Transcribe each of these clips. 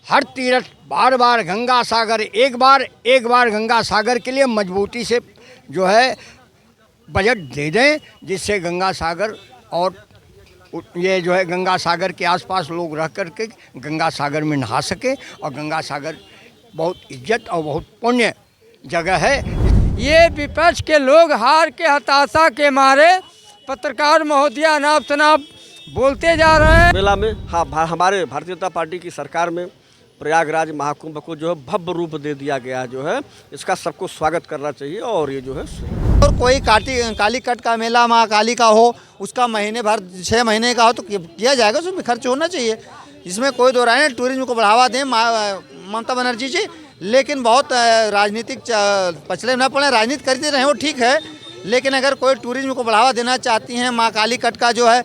हर तीर्थ बार बार गंगा सागर एक बार गंगा सागर के लिए मजबूती से जो है बजट दे दें, जिससे गंगा सागर और ये जो है गंगा सागर के आसपास लोग रह कर के गंगा सागर में नहा सके। और गंगा सागर बहुत इज्जत और बहुत पुण्य जगह है। ये विपक्ष के लोग हार के हताशा के मारे पत्रकार महोदय अनाप शनाप बोलते जा रहे हैं। मेला में हमारे भारतीय जनता पार्टी की सरकार में प्रयागराज महाकुंभ को जो है भव्य रूप दे दिया गया है, जो है इसका सबको स्वागत करना चाहिए। और ये जो है और कोई कालीकट का मेला महाकाली का हो, उसका महीने भर 6 महीने का हो तो किया जाएगा, उसमें खर्च होना चाहिए। इसमें कोई दो राय नहीं। टूरिज्म को बढ़ावा दें ममता बनर्जी जी, लेकिन बहुत राजनीतिक पछले न पड़े, राजनीति करते रहे वो ठीक है, लेकिन अगर कोई टूरिज्म को बढ़ावा देना चाहती हैं, माँ काली कट का जो है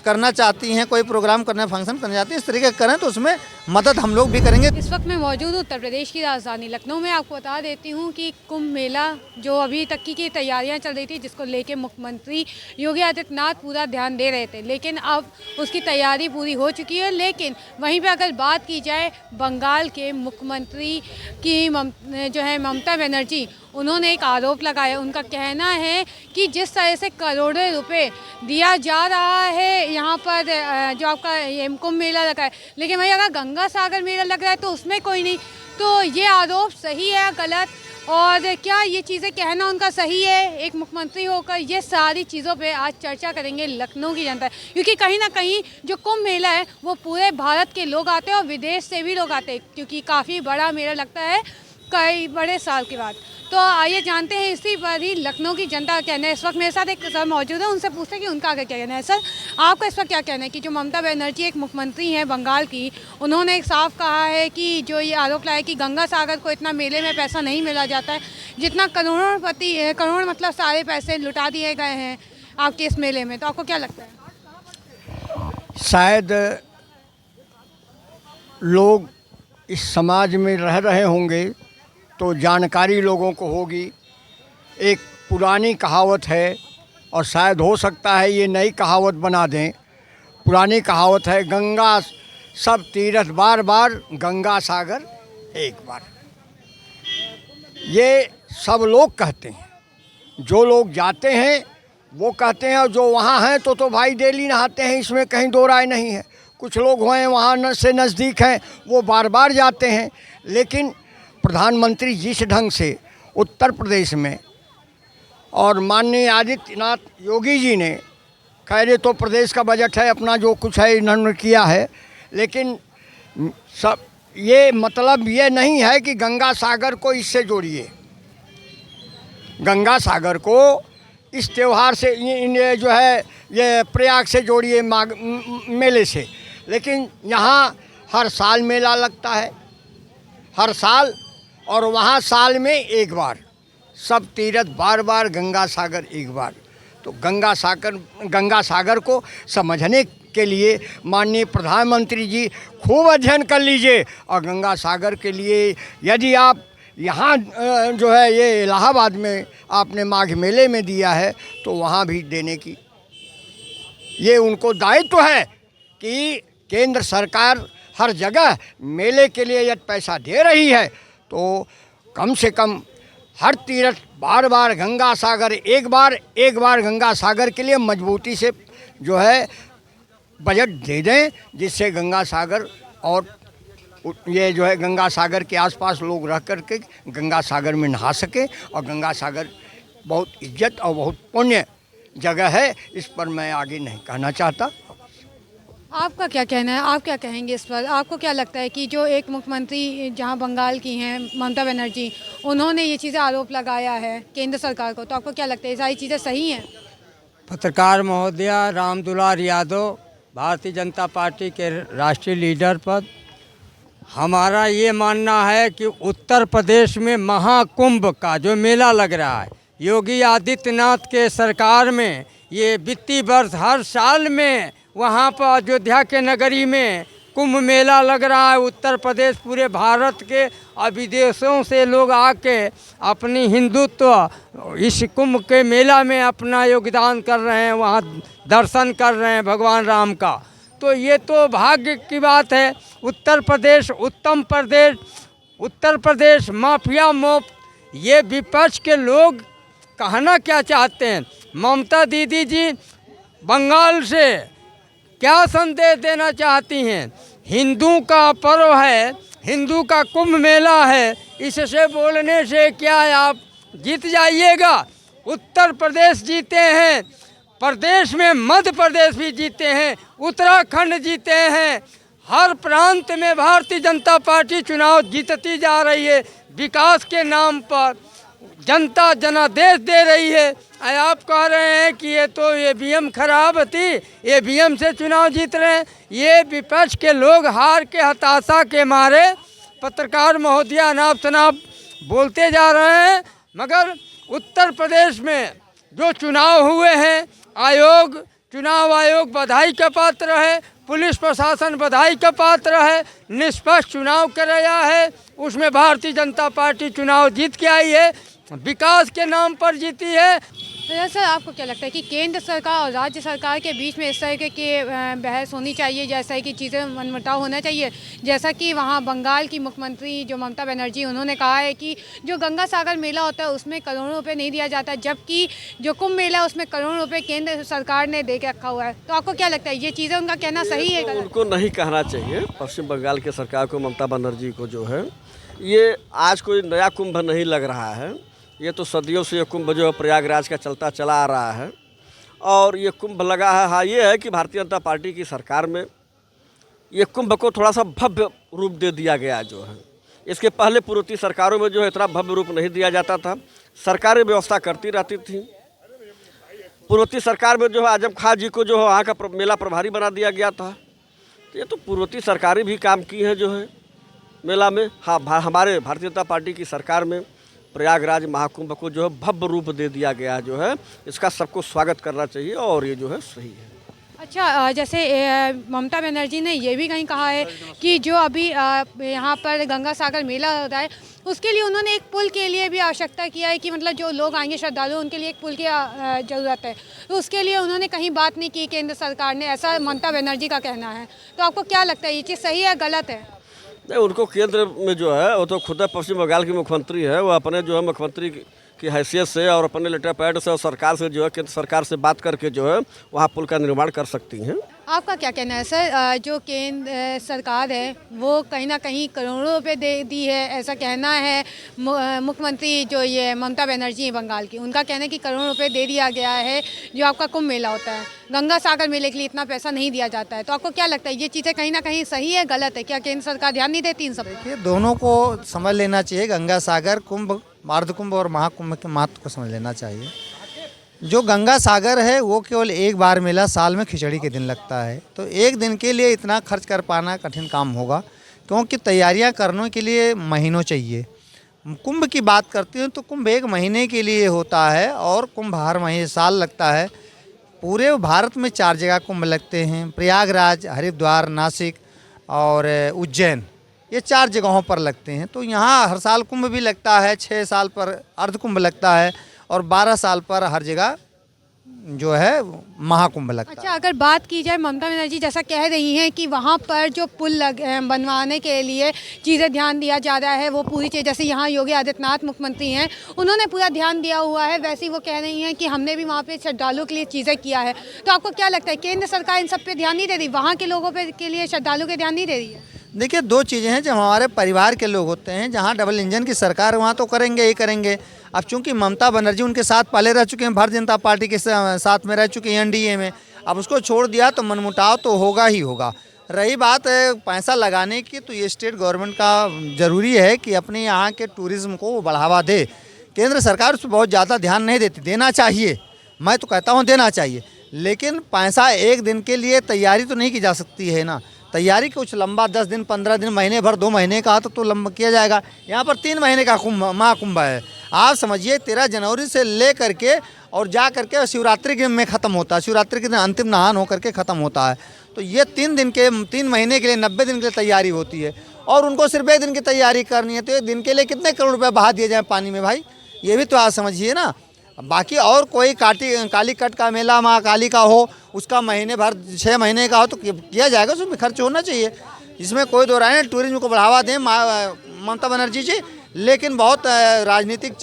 करना चाहती हैं, कोई प्रोग्राम करना फंक्शन करना चाहती हैं, इस तरीके करें तो उसमें मदद हम लोग भी करेंगे। इस वक्त मैं मौजूद हूँ उत्तर प्रदेश की राजधानी लखनऊ में। आपको बता देती हूँ कि कुंभ मेला जो अभी तक की तैयारियां चल रही थी, जिसको लेके मुख्यमंत्री योगी आदित्यनाथ पूरा ध्यान दे रहे थे, लेकिन अब उसकी तैयारी पूरी हो चुकी है। लेकिन वहीं पर अगर बात की जाए बंगाल के मुख्यमंत्री की जो है ममता बनर्जी, उन्होंने एक आरोप लगाया। उनका कहना है कि जिस तरह से करोड़ों रुपए दिया जा रहा है यहाँ पर जो आपका ये कुंभ मेला लगा है, लेकिन भाई अगर गंगा सागर मेला लग रहा है तो उसमें कोई नहीं, तो ये आरोप सही है गलत, और क्या ये चीज़ें कहना उनका सही है एक मुख्यमंत्री होकर? ये सारी चीज़ों पे आज चर्चा करेंगे लखनऊ की जनता, क्योंकि कहीं ना कहीं जो कुंभ मेला है वो पूरे भारत के लोग आते हैं और विदेश से भी लोग आते हैं, क्योंकि काफ़ी बड़ा मेला लगता है कई बड़े साल के बाद। तो आइए जानते हैं इसी पर ही लखनऊ की जनता का कहना है। इस वक्त मेरे साथ एक सर मौजूद है, उनसे पूछते हैं कि उनका क्या कहना है। सर, आपका इस वक्त क्या कहना है कि जो ममता बनर्जी एक मुख्यमंत्री हैं बंगाल की, उन्होंने एक साफ कहा है कि जो ये आरोप लगाया कि गंगा सागर को इतना मेले में पैसा नहीं मिला जाता है, जितना करोड़ मतलब सारे पैसे लुटा दिए गए हैं आपके इस मेले में, तो आपको क्या लगता है? शायद लोग इस समाज में रह रहे होंगे तो जानकारी लोगों को होगी। एक पुरानी कहावत है, और शायद हो सकता है ये नई कहावत बना दें। पुरानी कहावत है, गंगा सब तीर्थ बार गंगा सागर एक बार। ये सब लोग कहते हैं, जो लोग जाते हैं वो कहते हैं, और जो वहाँ हैं तो भाई डेली नहाते हैं, इसमें कहीं दो राय नहीं है। कुछ लोग हैं वहाँ से नज़दीक हैं, वो बार बार जाते हैं। लेकिन प्रधानमंत्री जिस ढंग से उत्तर प्रदेश में और माननीय आदित्यनाथ योगी जी ने, खैर तो प्रदेश का बजट है, अपना जो कुछ है इन्होंने किया है, लेकिन सब ये मतलब ये नहीं है कि गंगा सागर को इससे जोड़िए। गंगा सागर को इस त्यौहार से ये जो है ये प्रयाग से जोड़िए मेले से। लेकिन यहाँ हर साल मेला लगता है, हर साल, और वहाँ साल में एक बार। सब तीर्थ बार गंगा सागर एक बार। तो गंगा सागर को समझने के लिए माननीय प्रधानमंत्री जी खूब अध्ययन कर लीजिए। और गंगा सागर के लिए यदि आप यहाँ जो है ये इलाहाबाद में आपने माघ मेले में दिया है, तो वहाँ भी देने की ये उनको दायित्व है कि केंद्र सरकार हर जगह मेले के लिए यदि पैसा दे रही है तो कम से कम हर तीर्थ बार गंगा सागर एक बार गंगा सागर के लिए मजबूती से जो है बजट दे दें, जिससे गंगा सागर और ये जो है गंगा सागर के आसपास लोग रह कर के गंगा सागर में नहा सके। और गंगा सागर बहुत इज्जत और बहुत पुण्य जगह है। इस पर मैं आगे नहीं कहना चाहता। आपका क्या कहना है, आप क्या कहेंगे इस पर? आपको क्या लगता है कि जो एक मुख्यमंत्री जहां बंगाल की हैं ममता बनर्जी, उन्होंने ये चीज़ें आरोप लगाया है केंद्र सरकार को, तो आपको क्या लगता है ये सारी चीज़ें सही हैं? पत्रकार महोदय राम दुलार यादव, भारतीय जनता पार्टी के राष्ट्रीय लीडर पद, हमारा ये मानना है कि उत्तर प्रदेश में महाकुंभ का जो मेला लग रहा है, योगी आदित्यनाथ के सरकार में ये वित्तीय वर्ष हर साल में वहाँ पर अयोध्या के नगरी में कुंभ मेला लग रहा है। उत्तर प्रदेश पूरे भारत के और विदेशों से लोग आके अपनी हिंदुत्व इस कुंभ के मेला में अपना योगदान कर रहे हैं, वहाँ दर्शन कर रहे हैं भगवान राम का। तो ये तो भाग्य की बात है। उत्तर प्रदेश उत्तम प्रदेश, उत्तर प्रदेश माफिया मुक्त, ये विपक्ष के लोग कहना क्या चाहते हैं? ममता दीदी जी बंगाल से क्या संदेश देना चाहती हैं? हिंदू का पर्व है, हिंदू का कुंभ मेला है, इससे बोलने से क्या है, आप जीत जाइएगा। उत्तर प्रदेश जीते हैं, प्रदेश में मध्य प्रदेश भी जीते हैं, उत्तराखंड जीते हैं, हर प्रांत में भारतीय जनता पार्टी चुनाव जीतती जा रही है। विकास के नाम पर जनता जनादेश दे रही है। आप कह रहे हैं कि ये तो ईवीएम खराब थी, ईवीएम से चुनाव जीत रहे हैं। ये विपक्ष के लोग हार के हताशा के मारे पत्रकार महोदय अनाप शनाप बोलते जा रहे हैं। मगर उत्तर प्रदेश में जो चुनाव हुए हैं, चुनाव आयोग बधाई का पात्र है, पुलिस प्रशासन बधाई का पात्र है, निष्पक्ष चुनाव कराया है, उसमें भारतीय जनता पार्टी चुनाव जीत के आई है, विकास के नाम पर जीती है। तो सर आपको क्या लगता है कि केंद्र सरकार और राज्य सरकार के बीच में इस तरह की बहस होनी चाहिए, जैसा कि चीज़ें मनमुटाव होना चाहिए? जैसा कि वहाँ बंगाल की मुख्यमंत्री जो ममता बनर्जी, उन्होंने कहा है कि जो गंगा सागर मेला होता है उसमें करोड़ों रुपए नहीं दिया जाता, जबकि जो कुंभ मेला है उसमें करोड़ों रुपए केंद्र सरकार ने दे के रखा हुआ है। तो आपको क्या लगता है ये चीज़ें उनका कहना सही है? उनको नहीं कहना चाहिए। पश्चिम बंगाल की सरकार को, ममता बनर्जी को जो है, ये आज कोई नया कुंभ नहीं लग रहा है। ये तो सदियों से ये कुंभ जो प्रयागराज का चलता चला आ रहा है और ये कुंभ लगा है। हाँ, ये है कि भारतीय जनता पार्टी की सरकार में ये कुंभ को थोड़ा सा भव्य रूप दे दिया गया जो है। इसके पहले पूर्ववर्ती सरकारों में जो है इतना भव्य रूप नहीं दिया जाता था, सरकारें व्यवस्था करती रहती थी। पूर्ववर्ती सरकार में जो है आजम खां जी को जो है वहाँ का मेला प्रभारी बना दिया गया था। तो ये तो पूर्ववर्ती सरकारें भी काम की हैं जो है मेला में। हाँ, हमारे भारतीय जनता पार्टी की सरकार में प्रयागराज महाकुंभ को जो है भव्य रूप दे दिया गया जो है, इसका सबको स्वागत करना चाहिए और ये जो है सही है। अच्छा, जैसे ममता बनर्जी ने ये भी कहीं कहा है कि जो अभी यहाँ पर गंगा सागर मेला होता है उसके लिए उन्होंने एक पुल के लिए भी आवश्यकता किया है कि मतलब जो लोग आएंगे श्रद्धालु उनके लिए एक पुल की ज़रूरत है। तो उसके लिए उन्होंने कहीं बात नहीं की केंद्र सरकार ने, ऐसा ममता बनर्जी का कहना है। तो आपको क्या लगता है ये चीज़ सही है गलत है? नहीं, उनको केंद्र में जो है वो तो खुद पश्चिम बंगाल की मुख्यमंत्री है, वो अपने जो है मुख्यमंत्री की हैसियत से और अपने लेटर पैड से और सरकार से जो है केंद्र सरकार से बात करके जो है वहाँ पुल का निर्माण कर सकती हैं। आपका क्या कहना है सर? जो केंद्र सरकार है वो कहीं ना कहीं करोड़ों रुपए दे दी है, ऐसा कहना है मुख्यमंत्री जो ये ममता बनर्जी है बंगाल की, उनका कहना है कि करोड़ों रुपए दे दिया गया है जो आपका कुंभ मेला होता है। गंगा सागर मेले के लिए इतना पैसा नहीं दिया जाता है। तो आपको क्या लगता है ये चीज़ें कहीं ना कहीं सही है गलत है? क्या केंद्र सरकार ध्यान नहीं देती इन सब? देखिए, दोनों को समझ लेना चाहिए। गंगा सागर कुंभ, अर्ध कुंभ और महाकुंभ के महत्व को समझ लेना चाहिए। जो गंगा सागर है वो केवल एक बार मेला साल में खिचड़ी के दिन लगता है, तो एक दिन के लिए इतना खर्च कर पाना कठिन काम होगा, क्योंकि तैयारियां करने के लिए महीनों चाहिए। कुंभ की बात करती हूँ तो कुंभ एक महीने के लिए होता है और कुंभ हर महीने साल लगता है। पूरे भारत में 4 जगह कुंभ लगते हैं, प्रयागराज, हरिद्वार, नासिक और उज्जैन, ये 4 जगहों पर लगते हैं। तो यहाँ हर साल कुंभ भी लगता है, 6 साल पर अर्ध कुंभ लगता है और 12 साल पर हर जगह जो है महाकुंभ लगता है। अच्छा, अगर बात की जाए ममता बनर्जी जैसा कह रही हैं कि वहाँ पर जो पुल बनवाने के लिए चीज़ें ध्यान दिया जा रहा है वो पूरी चीज़, जैसे यहाँ योगी आदित्यनाथ मुख्यमंत्री हैं उन्होंने पूरा ध्यान दिया हुआ है, वैसे ही वो कह रही हैं कि हमने भी वहाँ पे श्रद्धालुओं के लिए चीज़ें किया है। तो आपको क्या लगता है केंद्र सरकार इन सब पे ध्यान नहीं दे रही, वहाँ के लोगों पे के लिए श्रद्धालुओं के ध्यान नहीं दे रही है? देखिए, 2 चीज़ें हैं। जब हमारे परिवार के लोग होते हैं, जहाँ डबल इंजन की सरकार है वहाँ तो करेंगे ही करेंगे। अब चूंकि ममता बनर्जी उनके साथ पहले रह चुके हैं, भारतीय जनता पार्टी के साथ में रह चुके हैं एनडीए में, अब उसको छोड़ दिया तो मनमुटाव तो होगा ही होगा। रही बात पैसा लगाने की, तो ये स्टेट गवर्नमेंट का ज़रूरी है कि अपने यहाँ के टूरिज़्म को वो बढ़ावा दे। केंद्र सरकार उस पर बहुत ज़्यादा ध्यान नहीं देती, देना चाहिए, मैं तो कहता हूँ देना चाहिए, लेकिन पैसा एक दिन के लिए तैयारी तो नहीं की जा सकती है ना। तैयारी कुछ लंबा 10 दिन, 15 दिन, महीने भर, 2 महीने का तो लंबा किया जाएगा। यहाँ पर 3 महीने का महाकुंभ है। आप समझिए 13 जनवरी से ले करके और जा करके शिवरात्रि के में ख़त्म होता है, शिवरात्रि के दिन अंतिम नहान होकर के ख़त्म होता है। तो ये 3 महीने के लिए 90 दिन के लिए तैयारी होती है और उनको सिर्फ 1 दिन की तैयारी करनी है। तो 1 दिन के लिए कितने करोड़ रुपये बहा दिए जाए पानी में भाई, ये भी तो आप समझिए ना। बाकी और कोई काली कट का मेला महाकाली का हो उसका महीने भर 6 महीने का हो तो किया जाएगा, उसमें खर्च होना चाहिए। इसमें कोई दो राय नहीं, टूरिज्म को बढ़ावा दें ममता बनर्जी जी, लेकिन बहुत राजनीतिक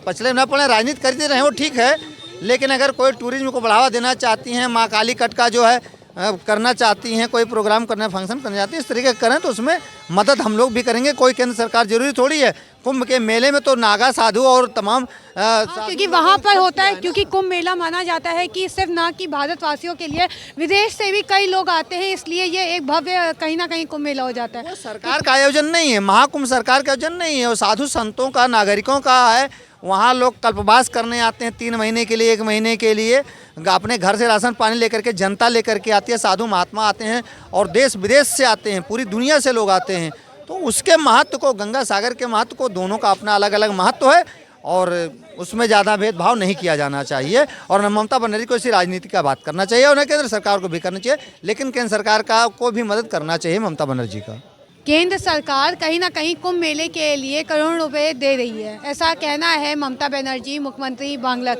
पछले न पड़े, राजनीति करते रहें वो ठीक है, लेकिन अगर कोई टूरिज्म को बढ़ावा देना चाहती हैं, माँ काली कट का जो है करना चाहती हैं, कोई प्रोग्राम करना, फंक्शन करना चाहती हैं, इस तरीके करें तो उसमें मदद हम लोग भी करेंगे। कोई केंद्र सरकार जरूरी थोड़ी है। कुंभ के मेले में तो नागा साधु और तमाम क्योंकि वहाँ पर होता है, क्योंकि कुंभ मेला माना जाता है कि सिर्फ ना कि भारतवासियों के लिए, विदेश से भी कई लोग आते हैं, इसलिए ये एक भव्य कहीं ना कहीं कुंभ मेला हो जाता है। सरकार का आयोजन नहीं है, महाकुंभ सरकार का आयोजन नहीं है, वो साधु संतों का, नागरिकों का है। वहाँ लोग कल्पवास करने आते हैं 3 महीने के लिए, 1 महीने के लिए, अपने घर से राशन पानी लेकर के, जनता लेकर के आती है, साधु महात्मा आते हैं और देश विदेश से आते हैं, पूरी दुनिया से लोग आते हैं। तो उसके महत्व को, गंगा सागर के महत्व को, दोनों का अपना अलग अलग महत्व है और उसमें ज़्यादा भेदभाव नहीं किया जाना चाहिए। और ममता बनर्जी को इसी राजनीति का बात करना चाहिए और केंद्र सरकार को भी करना चाहिए, लेकिन केंद्र सरकार का को भी मदद करना चाहिए ममता बनर्जी का। केंद्र सरकार कहीं ना कहीं कुंभ मेले के लिए करोड़ों रुपए दे रही है, ऐसा कहना है ममता बनर्जी मुख्यमंत्री बंगाल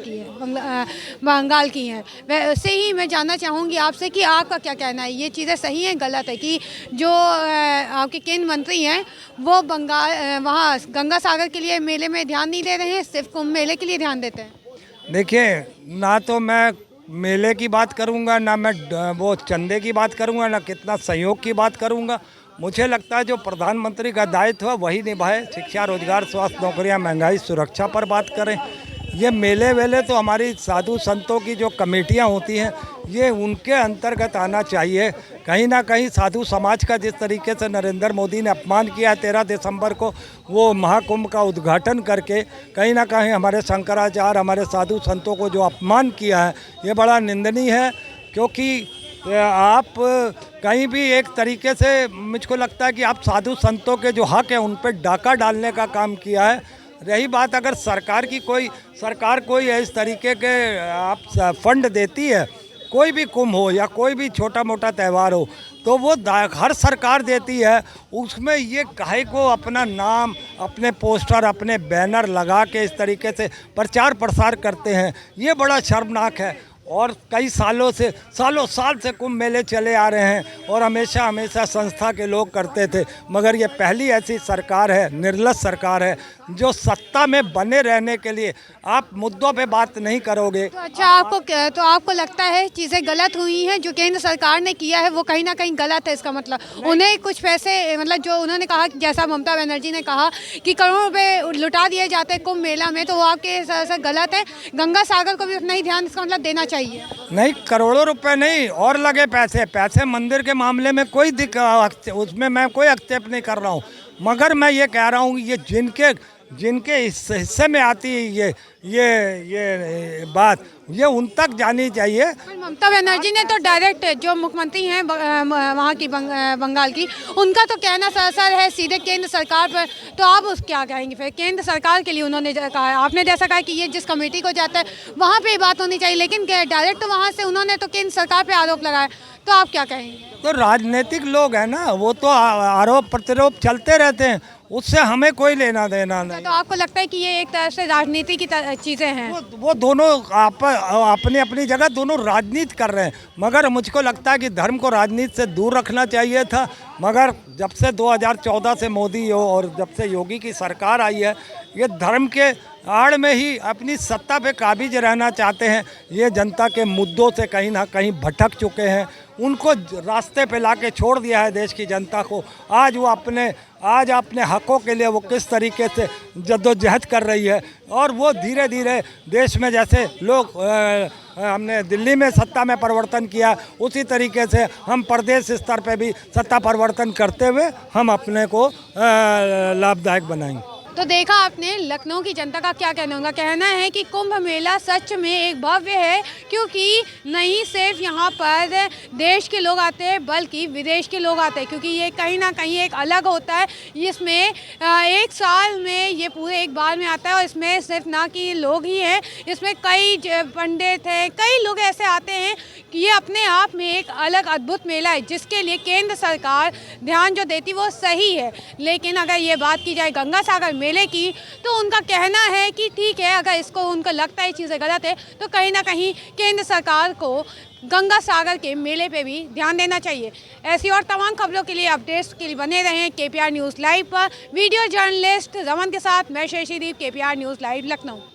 की हैं। वैसे ही मैं जानना चाहूँगी आपसे कि आपका क्या कहना है, ये चीज़ें सही हैं गलत है कि जो आपके केंद्र मंत्री हैं वो वहाँ गंगा सागर के लिए मेले में ध्यान नहीं दे रहे हैं, सिर्फ कुंभ मेले के लिए ध्यान देते हैं? देखिए, ना तो मैं मेले की बात करूंगा, ना मैं वो चंदे की बात करूंगा, ना कितना सहयोग की बात करूंगा। मुझे लगता है जो प्रधानमंत्री का दायित्व है वही निभाए। शिक्षा, रोजगार, स्वास्थ्य, नौकरियां, महंगाई, सुरक्षा पर बात करें। ये मेले वेले तो हमारी साधु संतों की जो कमेटियां होती हैं ये उनके अंतर्गत आना चाहिए। कहीं ना कहीं साधु समाज का जिस तरीके से नरेंद्र मोदी ने अपमान किया 13 दिसंबर को वो महाकुंभ का उद्घाटन करके, कहीं ना कहीं हमारे शंकराचार्य, हमारे साधु संतों को जो अपमान किया है ये बड़ा निंदनीय है। क्योंकि आप कहीं भी एक तरीके से, मुझको लगता है कि आप साधु संतों के जो हक है उन पर डाका डालने का काम किया है। रही बात अगर सरकार कोई इस तरीके के आप फंड देती है, कोई भी कुंभ हो या कोई भी छोटा मोटा त्यौहार हो, तो वो हर सरकार देती है, उसमें ये काहे को अपना नाम, अपने पोस्टर, अपने बैनर लगा के इस तरीके से प्रचार प्रसार करते हैं, ये बड़ा शर्मनाक है। और कई सालों साल से कुंभ मेले चले आ रहे हैं और हमेशा संस्था के लोग करते थे, मगर ये पहली ऐसी सरकार है, निर्लज सरकार है, जो सत्ता में बने रहने के लिए आप मुद्दों पे बात नहीं करोगे। तो अच्छा, आपको लगता है चीज़ें गलत हुई हैं, जो केंद्र सरकार ने किया है वो कहीं ना कहीं गलत है? इसका मतलब उन्हें कुछ पैसे, मतलब जो उन्होंने कहा, जैसा ममता बनर्जी ने कहा कि करोड़ों रुपए लुटा दिए जाते हैं कुंभ मेला में, तो वो आपके हिसाब से गलत है? गंगा सागर को भी उतना ही ध्यान इसका मतलब देना चाहिए? नहीं, करोड़ों रुपए नहीं और लगे पैसे मंदिर के मामले में कोई उसमें मैं कोई आक्षेप नहीं कर रहा हूँ, मगर मैं ये कह रहा हूँ ये जिनके हिस्से में आती है ये बात, ये उन तक जानी चाहिए। ममता बनर्जी ने तो डायरेक्ट, जो मुख्यमंत्री हैं वहाँ की बंगाल की, उनका तो कहना सर है सीधे केंद्र सरकार पर। तो आप उस क्या कहेंगे फिर? केंद्र सरकार के लिए उन्होंने कहा है, आपने जैसा कहा कि ये जिस कमेटी को जाता है वहाँ पे बात होनी चाहिए, लेकिन डायरेक्ट तो वहाँ से उन्होंने तो केंद्र सरकार पर आरोप लगाया, तो आप क्या कहेंगे? तो राजनीतिक लोग हैं ना, वो तो आरोप प्रत्यारोप चलते रहते हैं, उससे हमें कोई लेना देना नहीं। तो आपको लगता है कि ये एक तरह से राजनीति की चीज़ें हैं? वो दोनों अपनी अपनी जगह दोनों राजनीति कर रहे हैं, मगर मुझको लगता है कि धर्म को राजनीति से दूर रखना चाहिए था। मगर जब से 2014 से मोदी हो और जब से योगी की सरकार आई है, ये धर्म के आड़ में ही अपनी सत्ता पे काबिज रहना चाहते हैं। ये जनता के मुद्दों से कहीं ना कहीं भटक चुके हैं, उनको रास्ते पे लाके छोड़ दिया है देश की जनता को। आज अपने हकों के लिए वो किस तरीके से जद्दोजहद कर रही है, और वो धीरे धीरे देश में जैसे लोग हमने दिल्ली में सत्ता में परिवर्तन किया, उसी तरीके से हम प्रदेश स्तर पे भी सत्ता परिवर्तन करते हुए हम अपने को लाभदायक बनाएंगे। तो देखा आपने लखनऊ की जनता का क्या कहना होगा। कहना है कि कुंभ मेला सच में एक भव्य है, क्योंकि नहीं सिर्फ यहाँ पर देश के लोग आते हैं बल्कि विदेश के लोग आते हैं, क्योंकि ये कहीं ना कहीं एक अलग होता है। इसमें एक साल में ये पूरे एक बार में आता है, और इसमें सिर्फ ना कि लोग ही हैं, इसमें कई पंडित हैं, कई लोग ऐसे आते हैं कि ये अपने आप में एक अलग अद्भुत मेला है, जिसके लिए केंद्र सरकार ध्यान जो देती वो सही है। लेकिन अगर ये बात की जाए गंगा सागर मेले की, तो उनका कहना है कि ठीक है, अगर इसको उनको लगता है चीज़ें गलत है तो कहीं ना कहीं केंद्र सरकार को गंगा सागर के मेले पे भी ध्यान देना चाहिए। ऐसी और तमाम खबरों के लिए, अपडेट्स के लिए बने रहें KPR न्यूज़ लाइव पर। वीडियो जर्नलिस्ट रमन के साथ मैं शशिदीप, KPR न्यूज़ लाइव लखनऊ।